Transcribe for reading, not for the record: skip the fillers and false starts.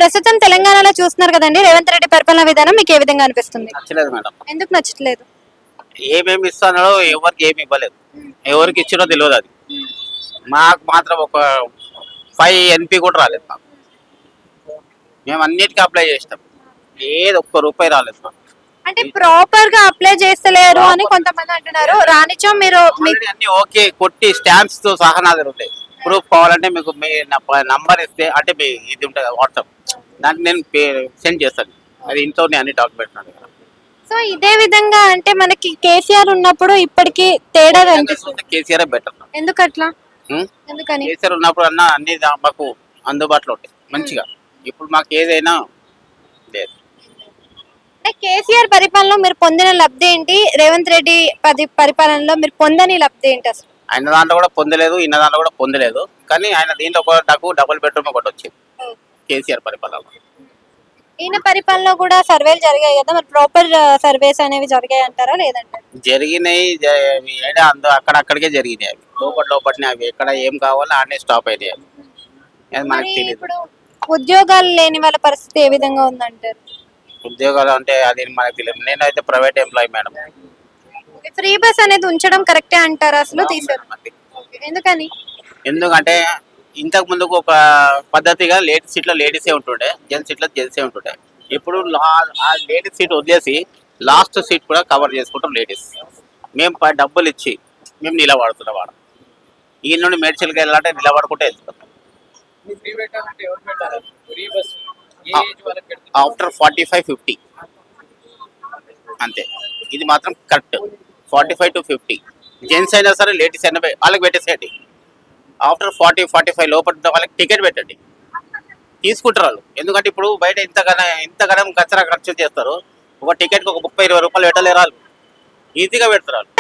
ప్రస్తుతం తెలంగాణలో చూస్తున్నారు కదండి, రేవంత్ రెడ్డి పరిపాలన విధానం మీకు ఏ విధంగా అనిపిస్తుంది? నచ్చలేదు మేడం. ఎందుకు నచ్చట్లేదు? ఏమేమి ఇస్తున్నాడో ఎవరికి ఏమి ఇవ్వలేదు, ఎవరికి ఇచ్చినో తెలియదు. అది మాకు మాత్రం ఒక 5 NP కూడా రాలేదు మాకు. మేము అన్నిటికీ అప్లై చేసినాం, ఏది ఒక్క రూపాయి రాలేదు మాకు. అంటే ప్రాపర్ గా అప్లై చేస్తలేరు అని కొంతమంది అంటున్నారు. రానిచో మీరు Already అన్ని ఓకే కొట్టి స్టాంప్స్ తో సహా నా దగ్గర ఉంటాయి. ప్రూఫ్ కావాలంటే మీకు మీ నంబర్ ఇస్తే, అంటే మీ ఇది ఉంటుంది వాట్సాప్, దానికి నేను సెండ్ చేస్తాను. అది ఇంట్లోనే అన్ని డాక్యుమెంట్స్ నా దగ్గర. సో ఇదే విధంగా అంటే మనకి కేసీఆర్ ఉన్నప్పుడు ఇప్పటికి తేడా కనిపిస్తుంది. కేసీఆర్ బెటర్. ఎందుకు అట్లా? ఎందుకని? కేసీఆర్ ఉన్నప్పుడు అన్న అన్ని మాకు అందుబాటులో ఉంటాయి మంచిగా. ఇప్పుడు మాకు ఏదైనా లేదు. అంటే కేసీఆర్ పరిపాలనలో మీరు పొందిన లబ్ధి ఏంటి? రేవంత్ రెడ్డి పరిపాలనలో మీరు పొందని లబ్ధి ఏంటి అసలు? ఆయన దాంట్లో కూడా పొందలేదు, ఇన్న దాంట్లో కూడా పొందలేదు. కానీ ఆయన దీంట్లో ఒక డబుల్ బెడ్రూమ్ ఒకటి వచ్చింది కేసీఆర్ పరిపాలన. ఈయన పరిపాలనలో కూడా సర్వేలు జరిగాయి కదా, మరి ప్రాపర్ సర్వేస్ అనేవి జరిగాయి అంటారా లేదంటే? జరిగినాయి, అక్కడికే జరిగినాయి. అవి లోపట్నే అవి ఎక్కడ ఏం కావాలో ఆడనే స్టాప్ అయినాయి. అది మనకు మరి తెలియదు. ఇప్పుడు ఉద్యోగాలు లేని వాళ్ళ పరిస్థితి ఏ విధంగా ఉందంటారు? ఉద్యోగాలు అంటే అది మనకు తెలియదు. నేనైతే private employee madam. Free bus అనేది ఉంచడం కరెక్టే అంటారా అసలు? తీసారు ఎందుకని? ఎందుకంటే ఇంతకు ముందుకు ఒక పద్ధతిగా లేడీస్ సీట్లో లేడీసే ఉంటుండే, జెంట్స్ సీట్లో జెంట్సే ఉంటుండే. ఇప్పుడు ఆ లేడీస్ సీట్ వదిలేసి లాస్ట్ సీట్ కూడా కవర్ చేసుకుంటాం లేడీస్. మేము డబ్బులు ఇచ్చి మేము నిలబడుతున్నాం వాడు. ఈ నుండి మేడ్చల్కి వెళ్ళాలంటే నిలబడుకుంటే వెళ్తాం. ఆఫ్టర్ 45-50 అంతే. ఇది మాత్రం కరెక్ట్. 45 to 50 జెంట్స్ అయినా సరే లేడీస్ అయినా వాళ్ళకి పెట్టేసేయండి. ఆఫ్టర్ 40-45 లోపల వాళ్ళకి టికెట్ పెట్టండి, తీసుకుంటారు వాళ్ళు. ఎందుకంటే ఇప్పుడు బయట ఇంతగానం కచ్చరా ఖర్చు చేస్తారు. ఒక టికెట్కి ఒక 30-20 రూపాయలు పెట్టలేరు వాళ్ళు, ఈజీగా పెడతారు వాళ్ళు.